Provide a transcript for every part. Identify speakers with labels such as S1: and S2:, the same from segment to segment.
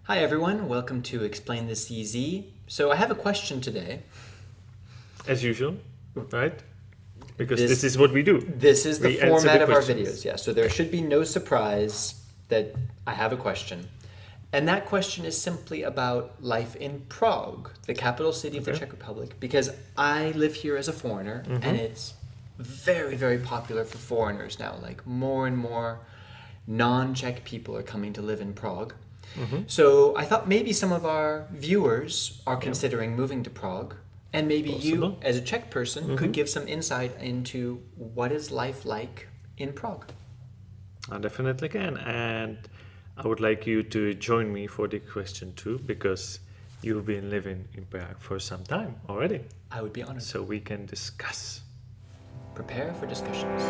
S1: Hi everyone, welcome to Explain This Easy. So I have a question today.
S2: As usual, right? Because this is what we do.
S1: This is the
S2: We answer
S1: format
S2: the
S1: of our
S2: questions.
S1: videos, yeah. So there should be no surprise that I have a question. And that question is simply about life in Prague, the capital city of the
S2: Okay.
S1: Czech Republic, because I live here as a foreigner and it's very, very popular for foreigners now. Like more and more non-Czech people are coming to live in Prague. So I thought maybe some of our viewers are considering moving to Prague, and maybe you,
S2: Possible.
S1: as a Czech person, could give some insight into what is life like in Prague.
S2: I definitely can. And I would like you to join me for the question too, because you've been living in Prague for some time already.
S1: I would be honored.
S2: So we can discuss.
S1: Prepare for discussions.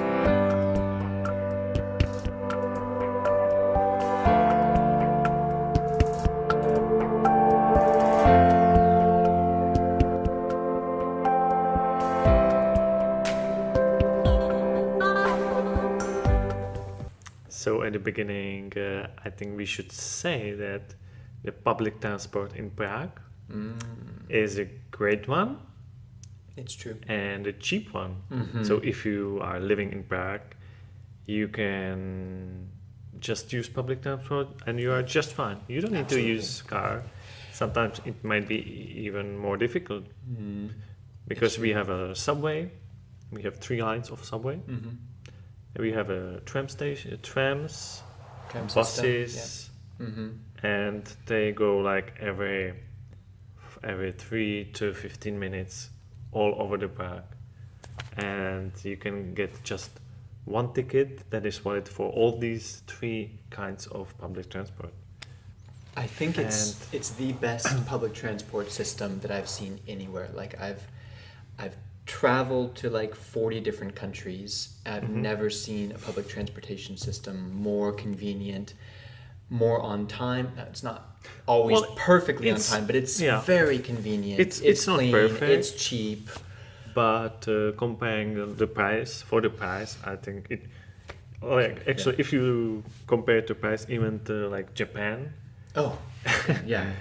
S2: So at the beginning, I think we should say that the public transport in Prague is a great one
S1: It's true.
S2: and a cheap one. So if you are living in Prague, you can just use public transport and you are just fine. You don't need
S1: Absolutely.
S2: to use car. Sometimes it might be even more difficult because we have a subway. We have 3 lines of subway. We have a tram station, trams,
S1: Tram system,
S2: buses, and they go like every 3 to 15 minutes all over the Prague, and you can get just one ticket that is valid for all these 3 kinds of public transport.
S1: I think it's the best public transport system that I've seen anywhere. Like I've traveled to like 40 different countries. I've never seen a public transportation system more convenient, more on time. Now, it's not always
S2: Well,
S1: perfectly on
S2: it's-
S1: time, but it's
S2: yeah.
S1: very convenient.
S2: It's not
S1: clean,
S2: perfect.
S1: It's cheap.
S2: But comparing the price, I think it. Like actually, if you compare the price even to like Japan,
S1: Oh, yeah.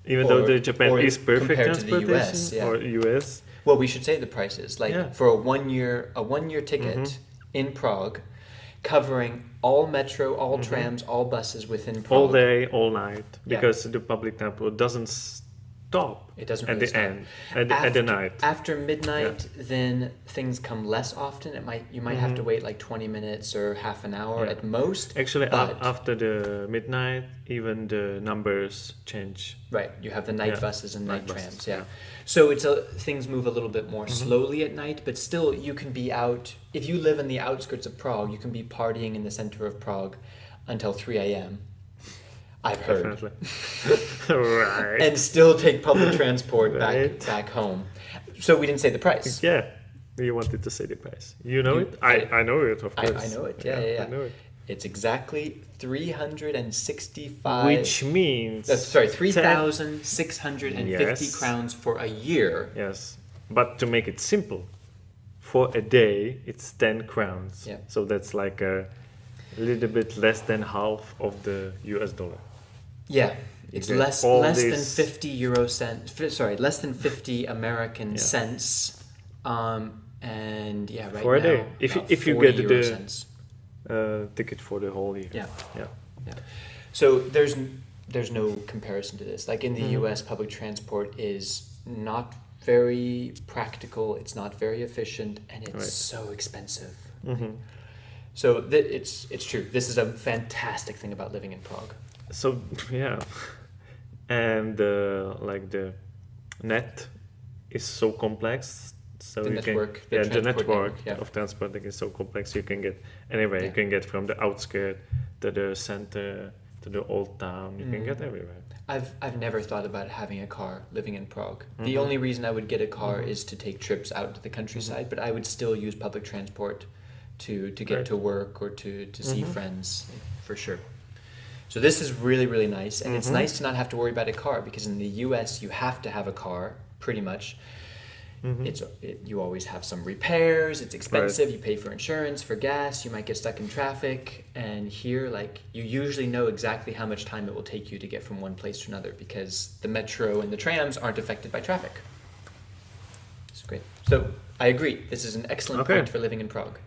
S2: even though the Japan
S1: or
S2: is perfect
S1: compared to the
S2: transportation
S1: US, yeah.
S2: or US,
S1: Well, we should say the prices. Like
S2: Yeah.
S1: for a one year ticket in Prague, covering all metro, all trams, all buses within Prague.
S2: all day, all night,
S1: Yeah.
S2: because the public transport doesn't stop
S1: It doesn't
S2: at
S1: really
S2: the
S1: stop.
S2: end, at the night.
S1: After midnight, then things come less often. You might have to wait like 20 minutes or half an hour
S2: Yeah.
S1: at most.
S2: Actually,
S1: but,
S2: after the midnight, even the numbers change.
S1: right, you have the night
S2: Yeah.
S1: buses and night
S2: Night buses,
S1: trams. Yeah.
S2: yeah.
S1: So things move a little bit more slowly at night, but still you can be out. If you live in the outskirts of Prague, you can be partying in the center of Prague until 3 a.m. I've heard.
S2: Definitely. Right.
S1: And still take public transport
S2: Right.
S1: back home. So we didn't say the price.
S2: Yeah, you wanted to say the price. You know
S1: You-
S2: it? I know it, of course.
S1: I know it. Yeah.
S2: I know it.
S1: It's exactly 365.
S2: Which means...
S1: Sorry, 3,650
S2: Yes.
S1: crowns for a year.
S2: Yes, but to make it simple, for a day it's 10 crowns.
S1: Yeah.
S2: So that's like a little bit less than half of the US dollar.
S1: Yeah, it's
S2: get
S1: less
S2: all
S1: than
S2: this-
S1: 50 euro cents. Less than 50 American
S2: Yeah.
S1: cents. And yeah, right
S2: For a
S1: now,
S2: day. If
S1: about
S2: you
S1: 40
S2: get
S1: euro
S2: the-
S1: cents.
S2: Ticket for the whole year.
S1: Yeah.
S2: Yeah.
S1: Yeah. So there's no comparison to this. Like in the US, public transport is not very practical. It's not very efficient, and it's
S2: Right.
S1: so expensive.
S2: Mm-hmm.
S1: So it's true. This is a fantastic thing about living in Prague.
S2: So yeah, and like the net is so complex. So
S1: The
S2: you
S1: network,
S2: can,
S1: the
S2: yeah, the
S1: transport
S2: network
S1: network, yeah.
S2: of transporting is so complex. You can get anywhere.
S1: Yeah.
S2: You can get from the outskirts to the center to the old town. You can get everywhere.
S1: I've never thought about having a car living in Prague. The
S2: Mm-hmm.
S1: only reason I would get a car is to take trips out to the countryside, but I would still use public transport to get
S2: Right.
S1: to work or to see friends, for sure. So this is really, really nice, and it's nice to not have to worry about a car, because in the US you have to have a car, pretty much. You always have some repairs. It's expensive. You pay for insurance, for gas. You might get stuck in traffic. And here, like, you usually know exactly how much time it will take you to get from one place to another because the metro and the trams aren't affected by traffic. It's great. So I agree. This is an excellent point for living in Prague.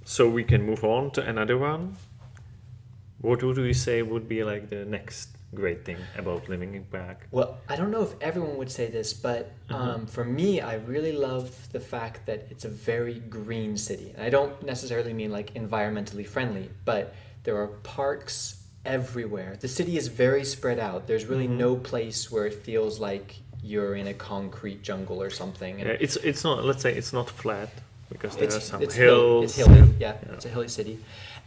S2: So we can move on to another one. What would we say would be like the next great thing about living in Prague?
S1: Well, I don't know if everyone would say this, but for me, I really love the fact that it's a very green city. And I don't necessarily mean like environmentally friendly, but there are parks everywhere. The city is very spread out. There's really no place where it feels like you're in a concrete jungle or something. And
S2: it's not, let's say it's not flat because there are some hills.
S1: It's hilly, yeah. It's a hilly city.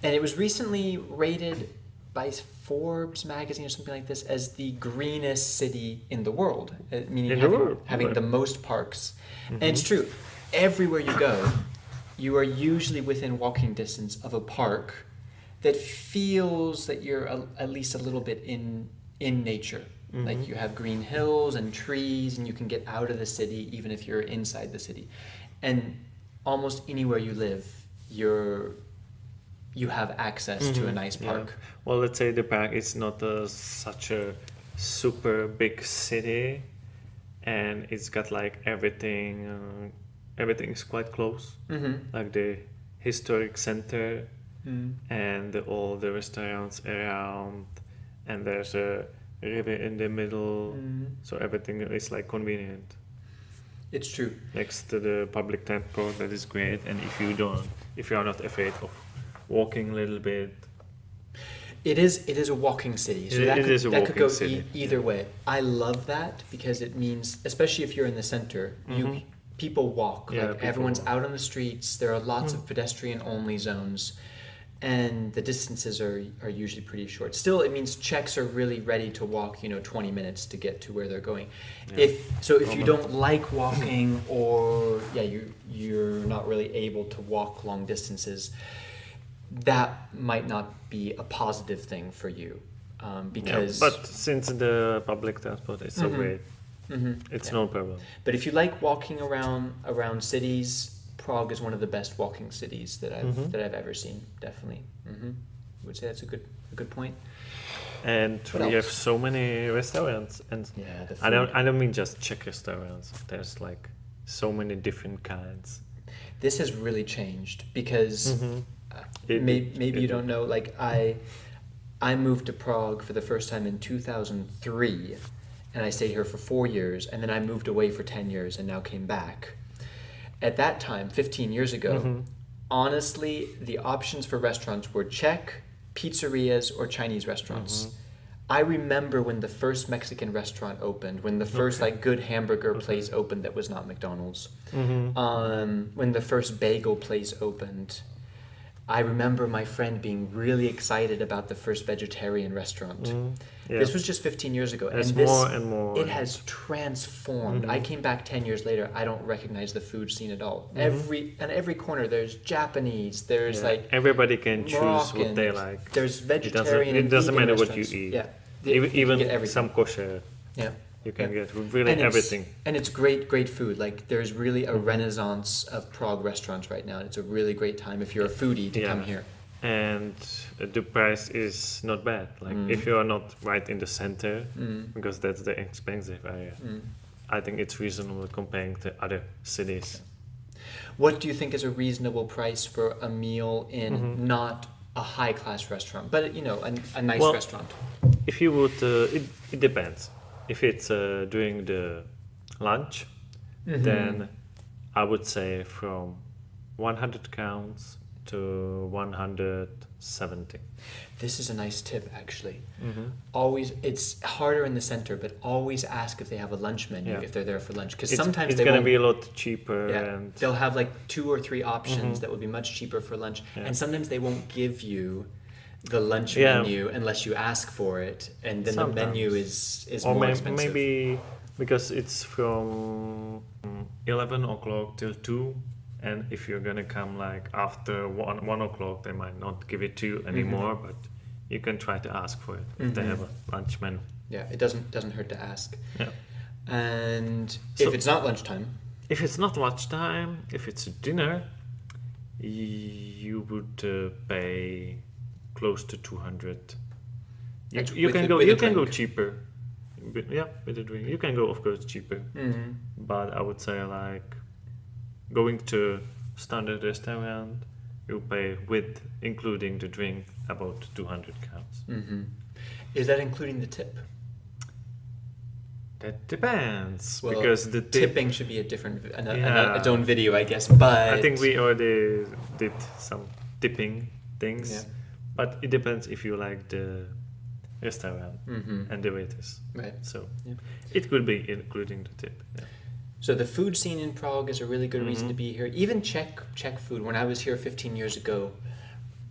S1: And it was recently rated by Forbes magazine or something like this as the greenest city in the world, meaning having the most parks. And it's true. Everywhere you go, you are usually within walking distance of a park that feels that you're at least a little bit in nature. Like you have green hills and trees, and you can get out of the city even if you're inside the city. And almost anywhere you live, you have access to a nice park.
S2: Yeah. Well, let's say the Prague is not such a super big city, and it's got like everything. Everything is quite close, like the historic center and all the restaurants around, and there's a river in the middle, so everything is like convenient.
S1: It's true.
S2: Next to the public transport, that is great. And if you are not afraid of walking a little bit,
S1: it is a walking city. So that could go either way. I love that because it means, especially if you're in the center, people walk. Everyone's out on the streets. There are lots of pedestrian-only zones, and the distances are usually pretty short. Still, it means Czechs are really ready to walk, 20 minutes to get to where they're going.
S2: Yeah.
S1: If you don't like walking, or you're not really able to walk long distances, that might not be a positive thing for you, because.
S2: Yeah, but since the public transport is so great, it's no problem.
S1: But if you like walking around cities, Prague is one of the best walking cities that I've ever seen. Definitely, I would say that's a good point.
S2: And we have so many restaurants, and I don't mean just Czech restaurants. There's like so many different kinds.
S1: This has really changed because maybe you don't know. Like I moved to Prague for the first time in 2003, and I stayed here for 4 years, and then I moved away for 10 years, and now came back. At that time, 15 years ago, honestly, the options for restaurants were Czech, pizzerias, or Chinese restaurants. I remember when the first Mexican restaurant opened, when the first good hamburger place opened that was not McDonald's, when the first bagel place opened. I remember my friend being really excited about the first vegetarian restaurant. This was just 15 years ago.
S2: More and more.
S1: It has transformed. I came back 10 years later. I don't recognize the food scene at all. Every corner, there's Japanese, there's
S2: everybody can choose
S1: Moroccan,
S2: what they like.
S1: There's vegetarian.
S2: It doesn't matter what you eat.
S1: Yeah.
S2: Even some kosher.
S1: Yeah.
S2: You can get really everything.
S1: And it's great food. Like there's really a renaissance of Prague restaurants right now. It's a really great time if you're a foodie to come here.
S2: And the price is not bad. Like if you are not right in the center, because that's the expensive area, I think it's reasonable comparing to other cities.
S1: What do you think is a reasonable price for a meal in not a high-class restaurant, but a nice restaurant?
S2: If you would, it depends. If it's during the lunch, then I would say from 100 crowns to 170.
S1: This is a nice tip, actually. Always, it's harder in the center, but always ask if they have a lunch menu if they're there for lunch, because sometimes
S2: it's going to be a lot cheaper. And
S1: they'll have like 2 or 3 options that will be much cheaper for lunch, and sometimes they won't give you the lunch menu unless you ask for it, and then sometimes the menu is more expensive. Maybe
S2: because it's from 11 o'clock till 2, and if you're gonna come like after 1 o'clock, they might not give it to you anymore, but you can try to ask for it if they have a lunch menu.
S1: Yeah, it doesn't hurt to ask. Yeah. And if it's not lunchtime,
S2: if it's not lunchtime, if it's a dinner, you would pay close to 200. You can go cheaper. Yeah, with a drink. You can go, of course, cheaper.
S1: Mm-hmm.
S2: But I would say like going to standard restaurant, you pay with including the drink about 200 crowns.
S1: Mm-hmm. Is that including the tip?
S2: That depends,
S1: Well,
S2: because the
S1: tipping should be its own video, I guess. But
S2: I think we already did some tipping things,
S1: Yeah.
S2: but it depends if you like the restaurant
S1: Mhm.
S2: and the waiters.
S1: Right.
S2: So
S1: Yeah.
S2: it could be including the tip. Yeah.
S1: So the food scene in Prague is a really good reason to
S2: Mhm.
S1: be here. Even Czech food. When I was here 15 years ago,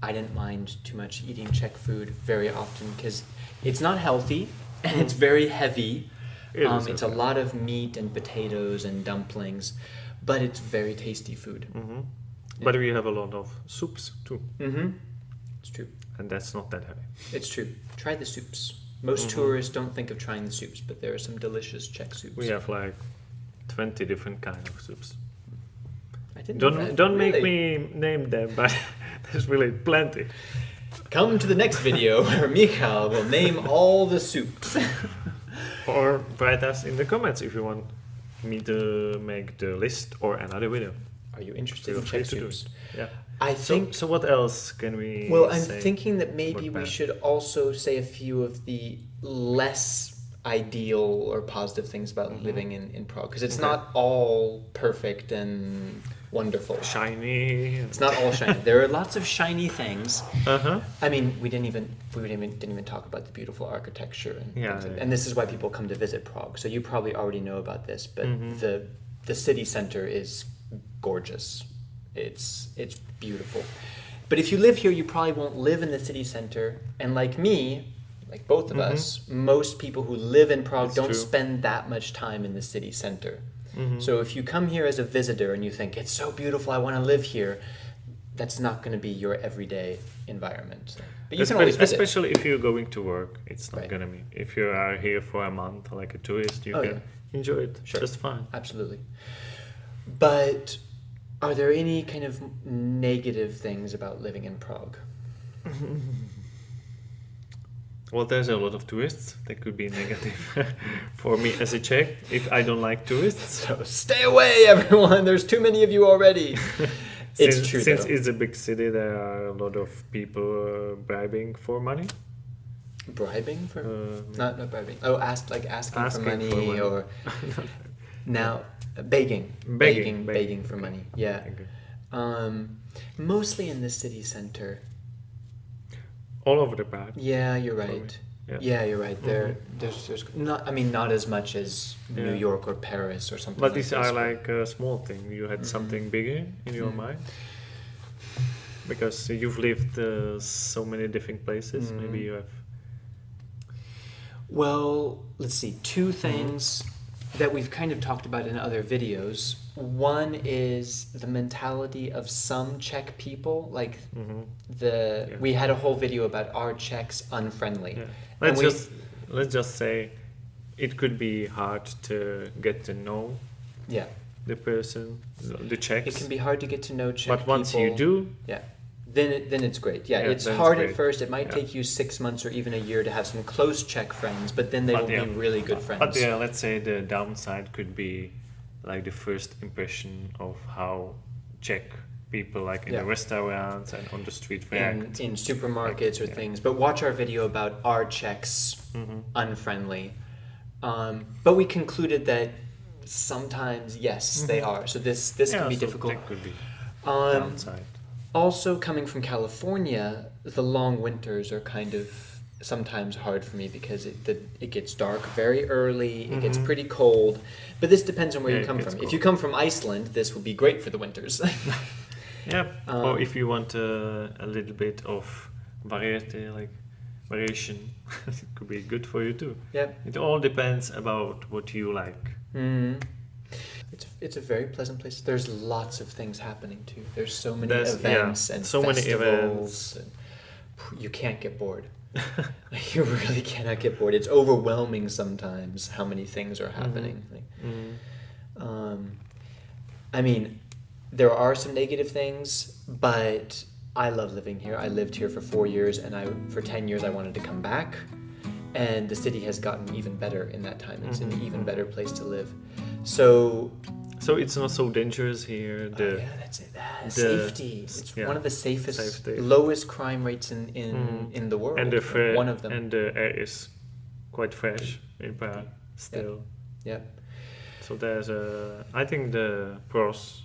S1: I didn't mind too much eating Czech food very often because it's not healthy and it's very heavy. It's a lot of meat and potatoes and dumplings, but it's very tasty food.
S2: Mm-hmm. But we have a lot of soups too,
S1: Mm-hmm. It's true.
S2: and that's not that heavy.
S1: It's true. Try the soups. Most tourists don't think of trying the soups, but there are some delicious Czech soups.
S2: We have like 20 different kind of soups.
S1: I didn't know that.
S2: Don't make
S1: Really?
S2: me name them, but there's really plenty.
S1: Come to the next video where Michal will name all the soups.
S2: Or write us in the comments if you want me to make the list or another video.
S1: Are you interested
S2: Feel
S1: in
S2: free
S1: Czech
S2: to do
S1: soups?
S2: it. Yeah.
S1: I think.
S2: So what else can we
S1: Well, I'm
S2: say
S1: thinking that maybe
S2: about
S1: we
S2: that?
S1: should also say a few of the less ideal or positive things about living in Prague, because it's
S2: Okay.
S1: not all perfect and wonderful.
S2: Shiny.
S1: It's not all shiny. There are lots of shiny things.
S2: Uh-huh.
S1: I mean, we didn't even talk about the beautiful architecture and
S2: Yeah,
S1: things like
S2: yeah.
S1: and this is why people come to visit Prague. So you probably already know about this, but
S2: Mhm.
S1: the city center is gorgeous. It's beautiful. But if you live here, you probably won't live in the city center. And like me, like both of us, most people who live in Prague
S2: It's
S1: don't
S2: true.
S1: spend that much time in the city center.
S2: Mhm.
S1: So if you come here as a visitor and you think it's so beautiful, I want to live here, that's not going to be your everyday environment. But you can always visit.
S2: Especially if you're going to work, it's not
S1: Right.
S2: gonna be. If you are here for a month like a tourist, you
S1: Oh,
S2: can
S1: yeah.
S2: enjoy it
S1: Sure.
S2: just fine.
S1: Absolutely. But are there any kind of negative things about living in Prague?
S2: Well, there's a lot of tourists. That could be negative for me as a Czech if I don't like tourists.
S1: So stay away, everyone. There's too many of you already. It's true,
S2: Since
S1: though.
S2: it's a big city, there are a lot of people bribing for money.
S1: Bribing for
S2: Uh,
S1: not bribing. Oh, asking for
S2: Asking
S1: money,
S2: for money.
S1: or now begging for money. Yeah.
S2: Okay.
S1: Mostly in the city center.
S2: All over the Prague.
S1: Yeah, you're right.
S2: Probably.
S1: Yeah, you're right. There's not. I mean, not as much as New
S2: Yeah.
S1: York or Paris or something.
S2: But
S1: like
S2: these
S1: this,
S2: are like a small thing. You had something bigger in your mind because you've lived so many different places. Maybe you have.
S1: Well, let's see. Two things that we've kind of talked about in other videos. One is the mentality of some Czech people, like we had a whole video about are Czechs unfriendly.
S2: Yeah.
S1: And
S2: Let's just say it could be hard to get to know
S1: yeah,
S2: the person, the Czechs.
S1: it can be hard to get to know Czech
S2: but once
S1: people.
S2: you do,
S1: Yeah. Then it's great. Yeah,
S2: Yeah,
S1: it's
S2: then it's
S1: hard at
S2: great.
S1: first. It might
S2: Yeah.
S1: take you 6 months or even a year to have some close Czech friends, but then they
S2: But
S1: will
S2: yeah.
S1: be really good friends.
S2: But yeah, let's say the downside could be like the first impression of how Czech people like in
S1: Yeah.
S2: the restaurants and on the street react.
S1: in supermarkets or
S2: yeah.
S1: things. But watch our video about are Czechs unfriendly. But we concluded that sometimes yes, they are. So this can be
S2: so
S1: difficult.
S2: That could be
S1: Um,
S2: downside.
S1: Also, coming from California, the long winters are kind of sometimes hard for me because it gets dark very early, it gets pretty cold. But this depends on where
S2: Yeah,
S1: you
S2: it
S1: come
S2: gets
S1: from.
S2: cold.
S1: If you come from Iceland, this would be great for the winters.
S2: Yeah. Or if you want a little bit of variation, it could be good for you too.
S1: Yeah.
S2: It all depends about what you like.
S1: It's a very pleasant place. There's lots of things happening too. There's so many
S2: There's-
S1: events
S2: yeah,
S1: and
S2: so many
S1: festivals. And you can't get bored. You really cannot get bored. It's overwhelming sometimes how many things are happening. Like, I mean, there are some negative things, but I love living here. I lived here for 4 years, and for 10 years I wanted to come back. And the city has gotten even better in that time. It's an even better place to live. So
S2: it's not so dangerous here.
S1: yeah, that's it. Safety. It's one of the safest,
S2: safety.
S1: lowest crime rates in the world.
S2: And
S1: one of them.
S2: And the air is quite fresh in Prague still.
S1: Yeah.
S2: So I think the pros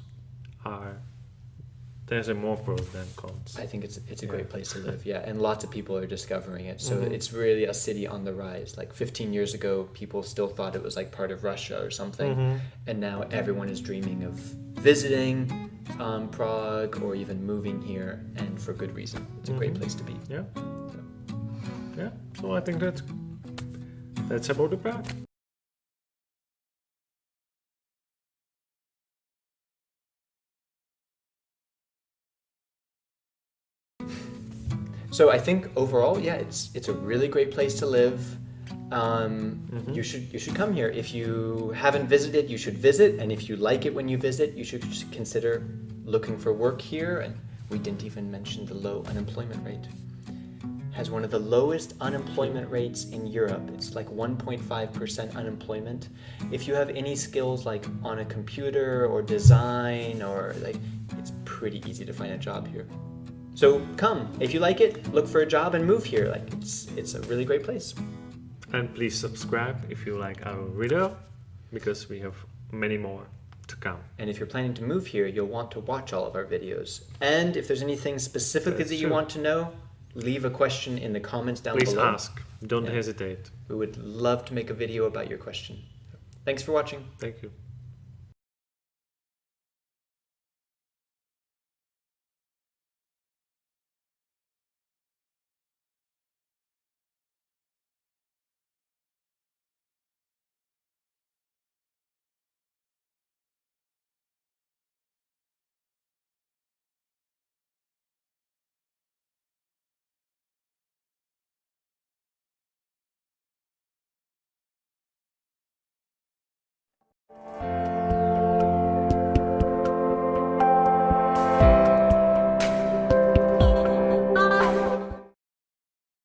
S2: there's more pros than cons.
S1: I think it's a great place to live, yeah, and lots of people are discovering it. So it's really a city on the rise. Like 15 years ago, people still thought it was like part of Russia or something, and now everyone is dreaming of visiting Prague or even moving here, and for good reason. It's a great place to be.
S2: Yeah. Yeah. So I think that's about the Prague.
S1: So I think overall, yeah, it's a really great place to live. You should come here. If you haven't visited, you should visit, and if you like it when you visit, you should consider looking for work here. And we didn't even mention the low unemployment rate. Has one of the lowest unemployment rates in Europe. It's like 1.5% unemployment. If you have any skills like on a computer or design or it's pretty easy to find a job here. So come, if you like it, look for a job and move here. It's a really great place.
S2: And please subscribe if you like our video, because we have many more to come.
S1: And if you're planning to move here, you'll want to watch all of our videos. And if there's anything specifically that you want to know, leave a question in the comments down below.
S2: Please ask. Don't hesitate.
S1: We would love to make a video about your question. Thanks for watching.
S2: Thank you.